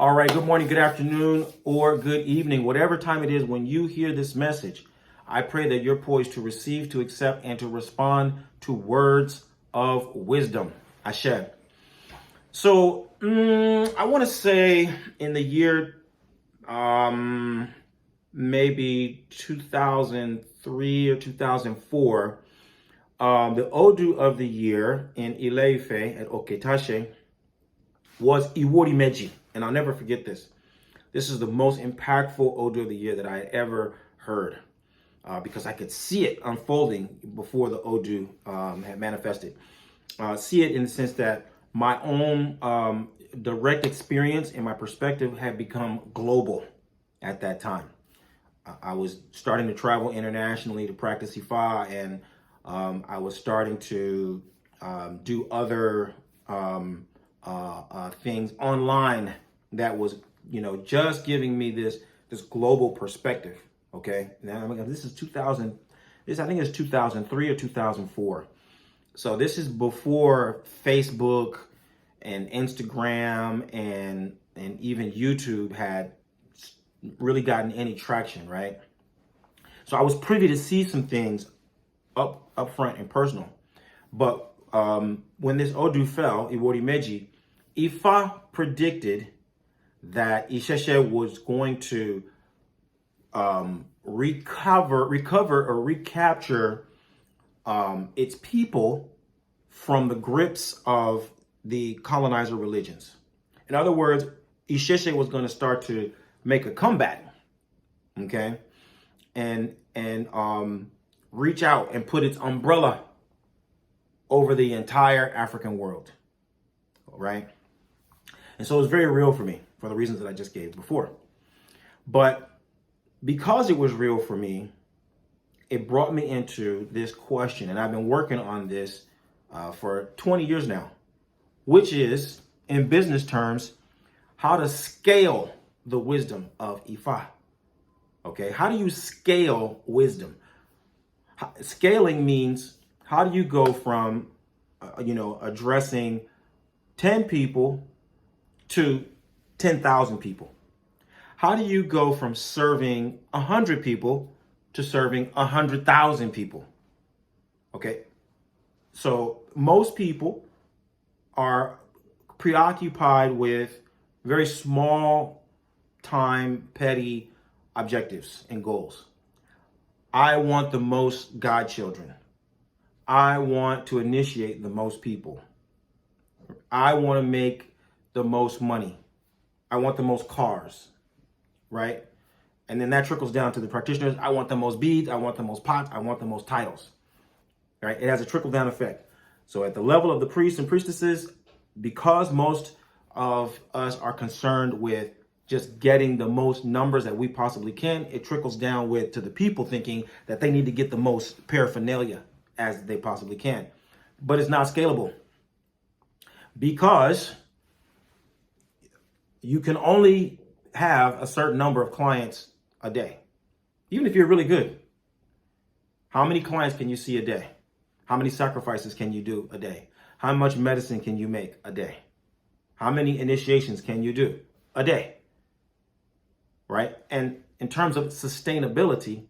All right, good morning, good afternoon, or good evening, whatever time it is when you hear this message. I pray that you're poised to receive, to accept, and to respond to words of wisdom. Ashe. So, I want to say in the year maybe 2003 or 2004, the Odu of the year in Ileife at Oketashe was Iwori Meji. And I'll never forget this. This is the most impactful Odu of the year that I had ever heard because I could see it unfolding before the Odu had manifested. See it in the sense that my own direct experience and my perspective had become global at that time. I was starting to travel internationally to practice Ifa, and I was starting to do other things online that was, just giving me this global perspective. Okay, now this is 2000. I think it's 2003 or 2004. So this is before Facebook and Instagram and even YouTube had really gotten any traction, right? So I was privy to see some things up front and personal. But when this Odu fell, Iwori Meji, Ifa predicted that Isheshe was going to recover or recapture its people from the grips of the colonizer religions. In other words, Isheshe was going to start to make a comeback, okay, and reach out and put its umbrella over the entire African world, right? And so it was very real for me for the reasons that I just gave before. But because it was real for me, it brought me into this question, and I've been working on this for 20 years now, which is, in business terms, how to scale the wisdom of Ifa. Okay, how do you scale wisdom? Scaling means, how do you go from, addressing 10 people to 10,000 people? How do you go from serving 100 people to serving 100,000 people? Okay, so most people are preoccupied with very small time, petty objectives and goals. I want the most godchildren. I want to initiate the most people. I want to make the most money. I want the most cars, right? And then that trickles down to the practitioners. I want the most beads. I want the most pots. I want the most titles, right? It has a trickle down effect. So at the level of the priests and priestesses, because most of us are concerned with just getting the most numbers that we possibly can, it trickles down to the people thinking that they need to get the most paraphernalia as they possibly can. But it's not scalable because you can only have a certain number of clients a day, even if you're really good. How many clients can you see a day? How many sacrifices can you do a day? How much medicine can you make a day? How many initiations can you do a day? Right? And in terms of sustainability,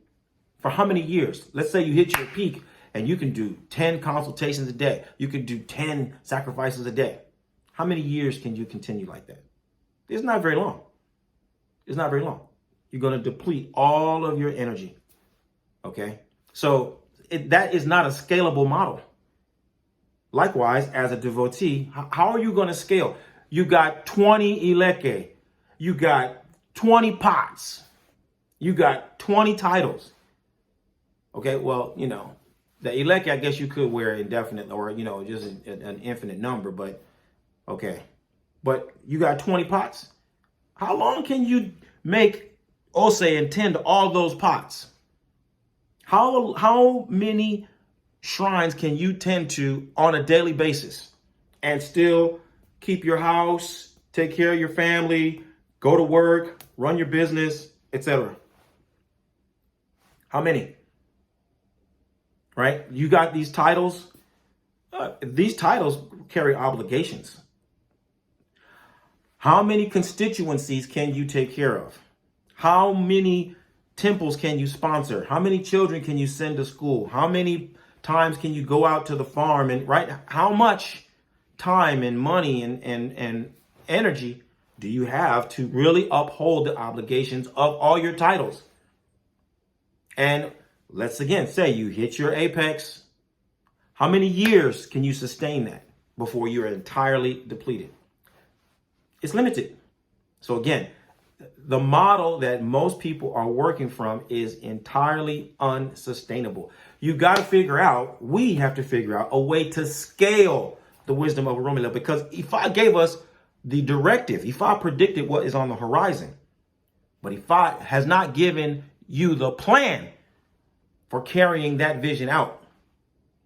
for how many years? Let's say you hit your peak and you can do 10 consultations a day. You can do 10 sacrifices a day. How many years can you continue like that? It's not very long. It's not very long. You're going to deplete all of your energy. Okay? So that is not a scalable model. Likewise, as a devotee, how are you going to scale? You got 20 ileke. You got 20 pots. You got 20 titles. Okay, well, the ileke, I guess you could wear indefinite or, just an infinite number, but okay. But you got 20 pots. How long can you make Ose and tend to all those pots? How many shrines can you tend to on a daily basis and still keep your house, take care of your family, go to work, run your business, etc.? How many? Right? You got these titles. These titles carry obligations. How many constituencies can you take care of? How many temples can you sponsor? How many children can you send to school? How many times can you go out to the farm and right? How much time and money and energy do you have to really uphold the obligations of all your titles? And let's again say you hit your apex. How many years can you sustain that before you're entirely depleted? It's limited. So again, the model that most people are working from is entirely unsustainable. You got to figure out, we have to figure out a way to scale the wisdom of a Roman level, because Ifa gave us the directive. Ifa predicted what is on the horizon, but Ifa has not given you the plan for carrying that vision out.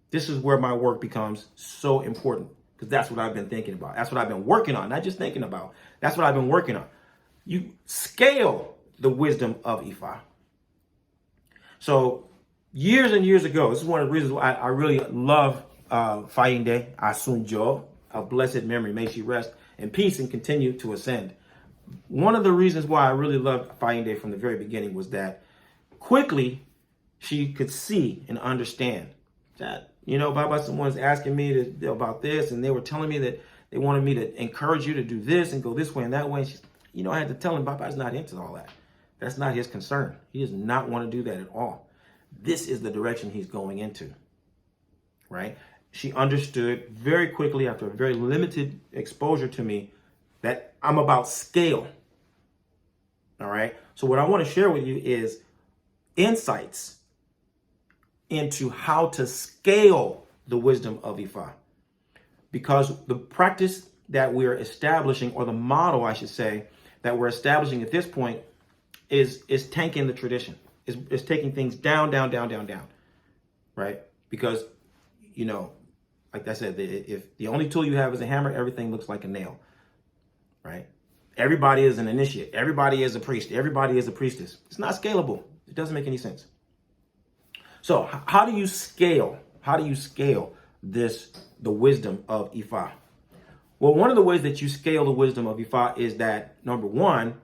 This is where my work becomes so important, because that's what I've been thinking about. That's what I've been working on, not just thinking about. That's what I've been working on. You scale the wisdom of Ifa. So years and years ago, this is one of the reasons why I really love Fayinde Asunjo, of blessed memory. May she rest in peace and continue to ascend. One of the reasons why I really loved Fayinde from the very beginning was that quickly she could see and understand that, Baba, someone's asking me about this, and they were telling me that they wanted me to encourage you to do this and go this way and that way. And I had to tell him Baba's not into all that. That's not his concern. He does not want to do that at all. This is the direction he's going into, right? She understood very quickly, after a very limited exposure to me, that I'm about scale. All right. So what I want to share with you is insights into how to scale the wisdom of Ifa. Because the practice that we're establishing, or the model, I should say, that we're establishing at this point is tanking the tradition. Is taking things down, right? Because, like I said, if the only tool you have is a hammer, everything looks like a nail, right? Everybody is an initiate. Everybody is a priest. Everybody is a priestess. It's not scalable. It doesn't make any sense. So how do you scale? How do you scale the wisdom of Ifa? Well, one of the ways that you scale the wisdom of Ifa is that, number one,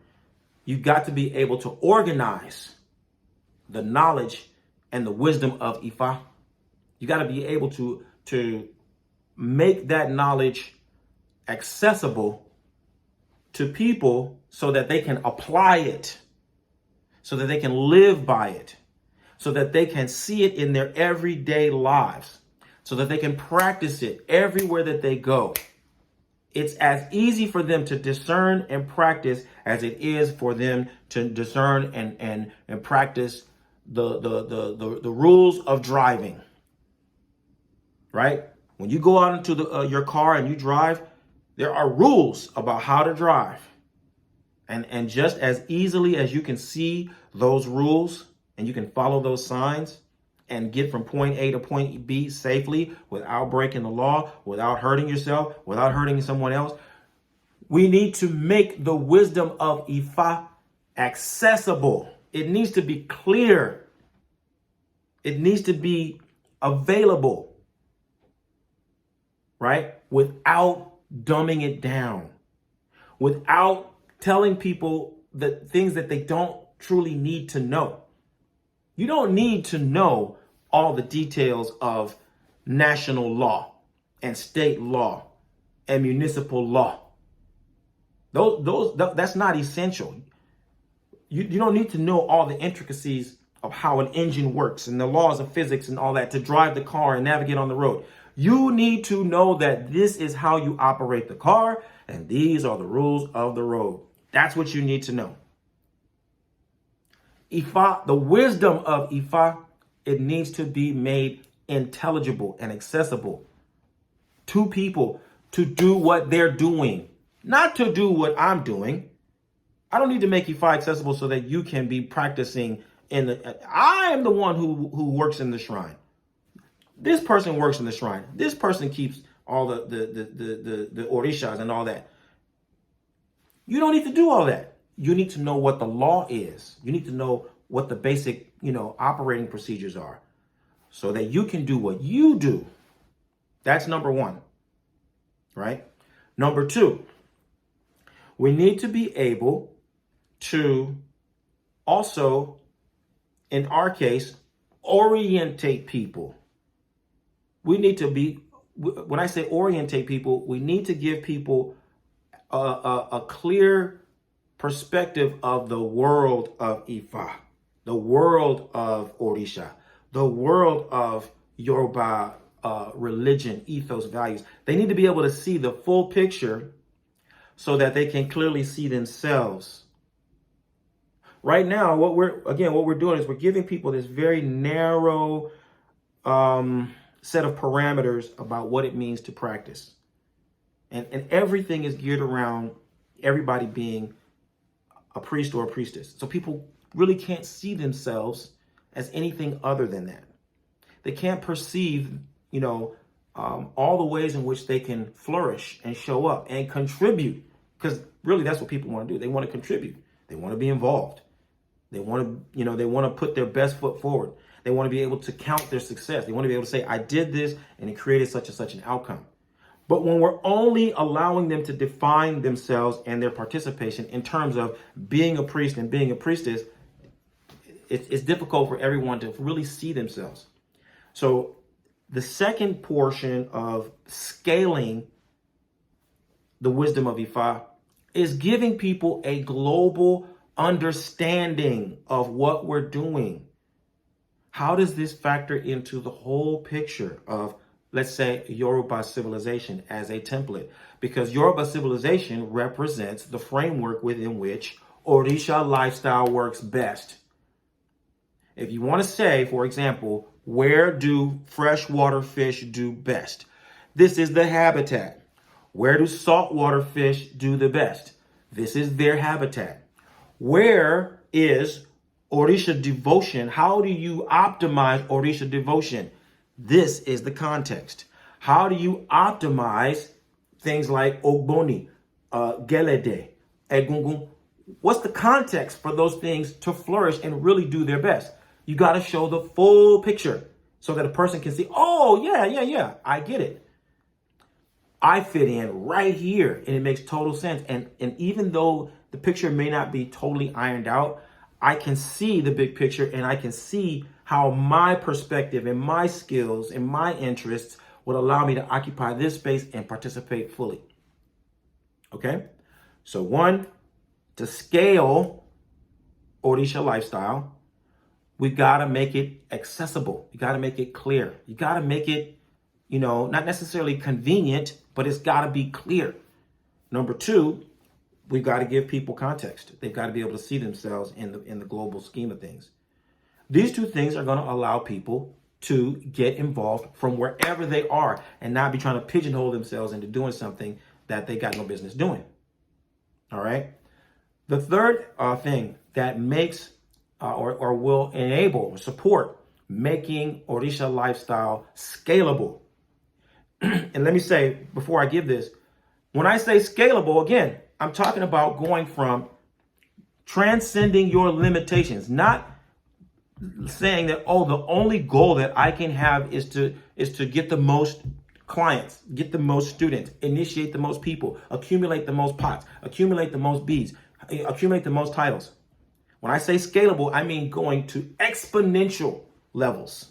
you've got to be able to organize the knowledge and the wisdom of Ifa. You got to be able to make that knowledge accessible to people so that they can apply it, so that they can live by it, so that they can see it in their everyday lives, so that they can practice it everywhere that they go. It's as easy for them to discern and practice as it is for them to discern and practice the rules of driving. Right? When you go out into your car and you drive, there are rules about how to drive. And just as easily as you can see those rules and you can follow those signs and get from point A to point B safely without breaking the law, without hurting yourself, without hurting someone else, we need to make the wisdom of Ifa accessible. It needs to be clear. It needs to be available, right? Without dumbing it down, without telling people the things that they don't truly need to know. You don't need to know all the details of national law and state law and municipal law. That's not essential. You don't need to know all the intricacies of how an engine works and the laws of physics and all that to drive the car and navigate on the road. You need to know that this is how you operate the car and these are the rules of the road. That's what you need to know. Ifa, the wisdom of Ifa, it needs to be made intelligible and accessible to people to do what they're doing, not to do what I'm doing. I don't need to make Ifa accessible so that you can be practicing I am the one who works in the shrine. This person works in the shrine. This person keeps all the Orishas and all that. You don't need to do all that. You need to know what the law is. You need to know what the basic, operating procedures are so that you can do what you do. That's number one, right? Number two, We need to be able to also, in our case, orientate people. We need to be, when I say orientate people, we need to give people a clear perspective of the world of Ifa, the world of Orisa, the world of Yoruba religion, ethos, values. They need to be able to see the full picture so that they can clearly see themselves. Right now, what we're doing is we're giving people this very narrow set of parameters about what it means to practice. And everything is geared around everybody being a priest or a priestess. So people really can't see themselves as anything other than that. They can't perceive, all the ways in which they can flourish and show up and contribute. Because really that's what people want to do. They want to contribute. They want to be involved. They want to, they want to put their best foot forward. They want to be able to count their success. They want to be able to say, I did this and it created such and such an outcome. But when we're only allowing them to define themselves and their participation in terms of being a priest and being a priestess, it's difficult for everyone to really see themselves. So the second portion of scaling the wisdom of Ifa is giving people a global understanding of what we're doing. How does this factor into the whole picture of, let's say, Yoruba civilization as a template? Because Yoruba civilization represents the framework within which Orisa lifestyle works best. If you want to say, for example, where do freshwater fish do best? This is the habitat. Where do saltwater fish do the best? This is their habitat. Where is Orisa devotion? How do you optimize Orisa devotion? This is the context. How do you optimize things like Ogboni, Gelede, Egungun? What's the context for those things to flourish and really do their best? You got to show the full picture so that a person can see, oh, yeah, I get it. I fit in right here and it makes total sense. And even though the picture may not be totally ironed out, I can see the big picture and I can see how my perspective and my skills and my interests would allow me to occupy this space and participate fully. Okay? So one, to scale Orisa lifestyle, we got to make it accessible. You got to make it clear. You got to make it, not necessarily convenient, but it's got to be clear. Number two, we've got to give people context. They've got to be able to see themselves in the global scheme of things. These two things are going to allow people to get involved from wherever they are and not be trying to pigeonhole themselves into doing something that they got no business doing. All right. The third thing that makes or will enable or support making Orisa lifestyle scalable. And let me say, before I give this, when I say scalable, again, I'm talking about going from transcending your limitations, not saying that, oh, the only goal that I can have is to get the most clients, get the most students, initiate the most people, accumulate the most pots, accumulate the most beads, accumulate the most titles. When I say scalable, I mean going to exponential levels,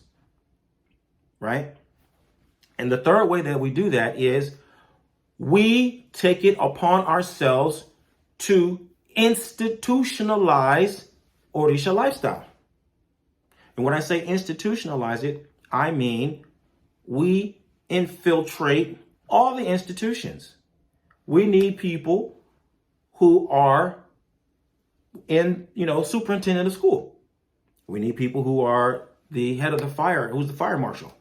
right? And the third way that we do that is we take it upon ourselves to institutionalize Orisa lifestyle. And when I say institutionalize it, I mean we infiltrate all the institutions. We need people who are superintendent of school. We need people who are the head of the fire, who's the fire marshal.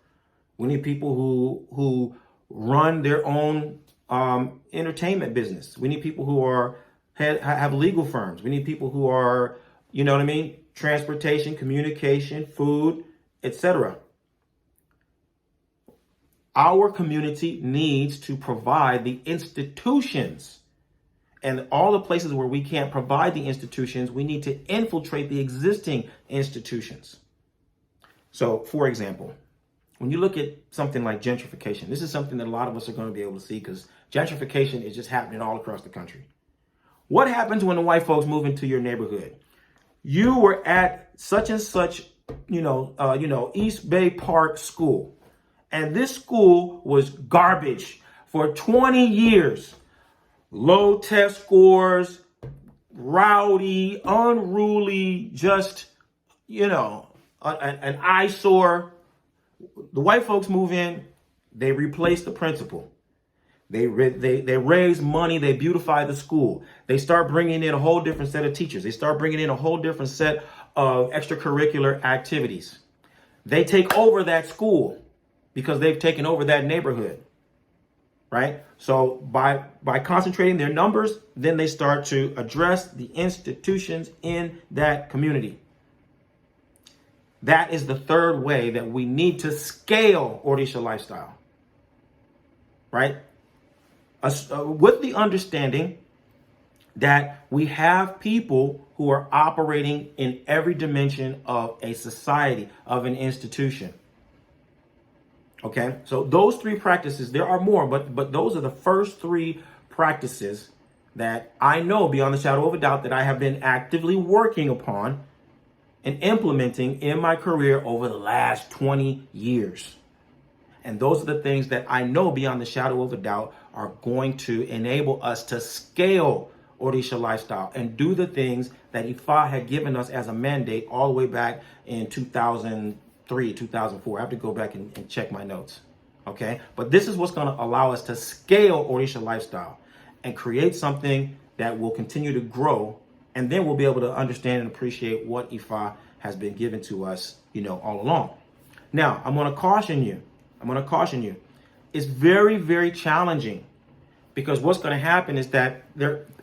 We need people who run their own entertainment business. We need people who have legal firms. We need people who are, transportation, communication, food, etc. Our community needs to provide the institutions. And all the places where we can't provide the institutions, we need to infiltrate the existing institutions. So, for example, when you look at something like gentrification, this is something that a lot of us are going to be able to see because gentrification is just happening all across the country. What happens when the white folks move into your neighborhood? You were at such and such, East Bay Park School. And this school was garbage for 20 years. Low test scores, rowdy, unruly, just, an eyesore. The white folks move in, they replace the principal. They raise money, they beautify the school. They start bringing in a whole different set of teachers. They start bringing in a whole different set of extracurricular activities. They take over that school because they've taken over that neighborhood, right? So by concentrating their numbers, then they start to address the institutions in that community. That is the third way that we need to scale Orisa lifestyle, right? With the understanding that we have people who are operating in every dimension of a society, of an institution. Okay, so those three practices, there are more, but those are the first three practices that I know beyond the shadow of a doubt that I have been actively working upon and implementing in my career over the last 20 years. And those are the things that I know beyond the shadow of a doubt are going to enable us to scale Orisa lifestyle and do the things that Ifa had given us as a mandate all the way back in 2003, 2004. I have to go back and check my notes. Okay. But this is what's going to allow us to scale Orisa lifestyle and create something that will continue to grow. And then we'll be able to understand and appreciate what Ifa has been given to us, all along. Now, I'm going to caution you. It's very, very challenging because what's going to happen is that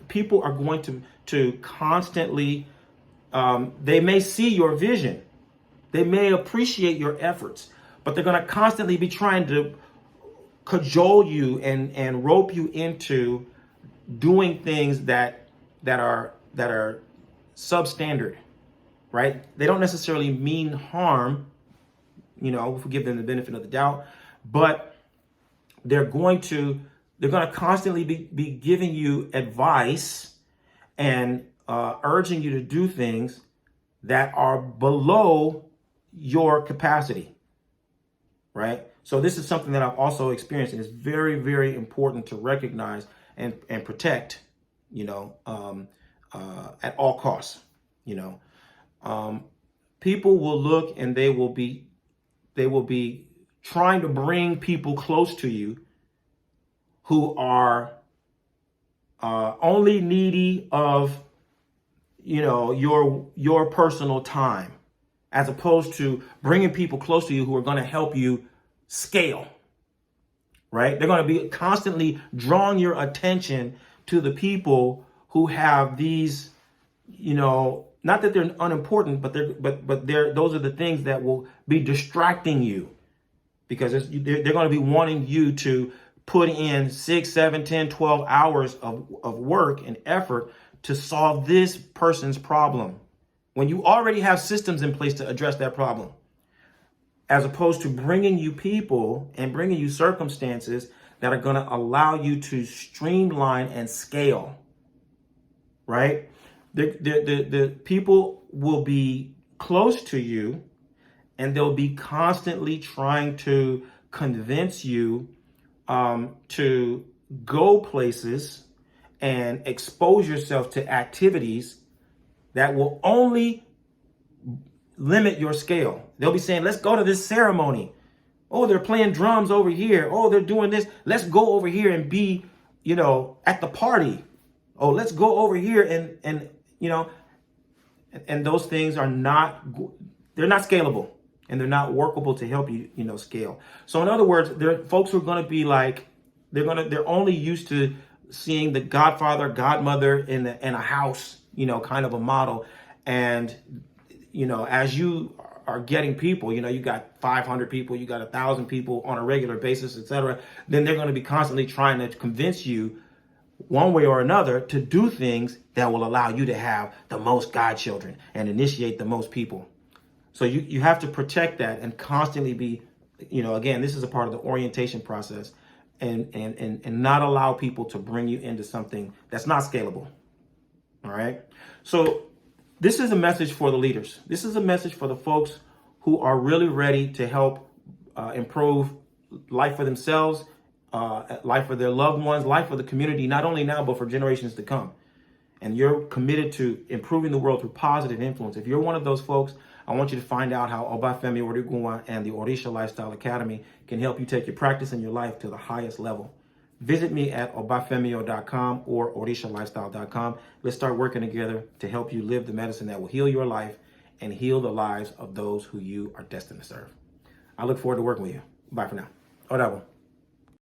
people are going to constantly, they may see your vision. They may appreciate your efforts, but they're going to constantly be trying to cajole you and rope you into doing things that are substandard, right? They don't necessarily mean harm. If we give them the benefit of the doubt, but they're going to constantly be giving you advice and urging you to do things that are below your capacity, right? So this is something that I've also experienced, and it's very, very important to recognize and protect, at all costs. People will look and they will be trying to bring people close to you who are only needy of, your personal time, as opposed to bringing people close to you who are going to help you scale, right? They're going to be constantly drawing your attention to the people who have these, not that they're unimportant, but those are the things that will be distracting you, because they're going to be wanting you to put in 6, 7, 10, 12 hours of work and effort to solve this person's problem when you already have systems in place to address that problem, as opposed to bringing you people and bringing you circumstances that are going to allow you to streamline and scale, right? The people will be close to you and they'll be constantly trying to convince you to go places and expose yourself to activities that will only limit your scale. They'll be saying, let's go to this ceremony. Oh, they're playing drums over here. Oh, they're doing this. Let's go over here and be, at the party. Oh, let's go over here and those things are they're not scalable and they're not workable to help you, scale. So in other words, there are folks who are going to be like, they're only used to seeing the godfather, godmother in a house, kind of a model. And, as you are getting people, you got 500 people, you got 1,000 people on a regular basis, etc. Then they're going to be constantly trying to convince you one way or another to do things that will allow you to have the most godchildren and initiate the most people. So you have to protect that and constantly be, again, this is a part of the orientation process, and not allow people to bring you into something that's not scalable. All right. So this is a message for the leaders. This is a message for the folks who are really ready to help improve life for themselves, life for their loved ones, life for the community, not only now, but for generations to come. And you're committed to improving the world through positive influence. If you're one of those folks, I want you to find out how Obafemi Origuwa and the Orisa Lifestyle Academy can help you take your practice and your life to the highest level. Visit me at obafemio.com or orishalifestyle.com. Let's start working together to help you live the medicine that will heal your life and heal the lives of those who you are destined to serve. I look forward to working with you. Bye for now. Odabo.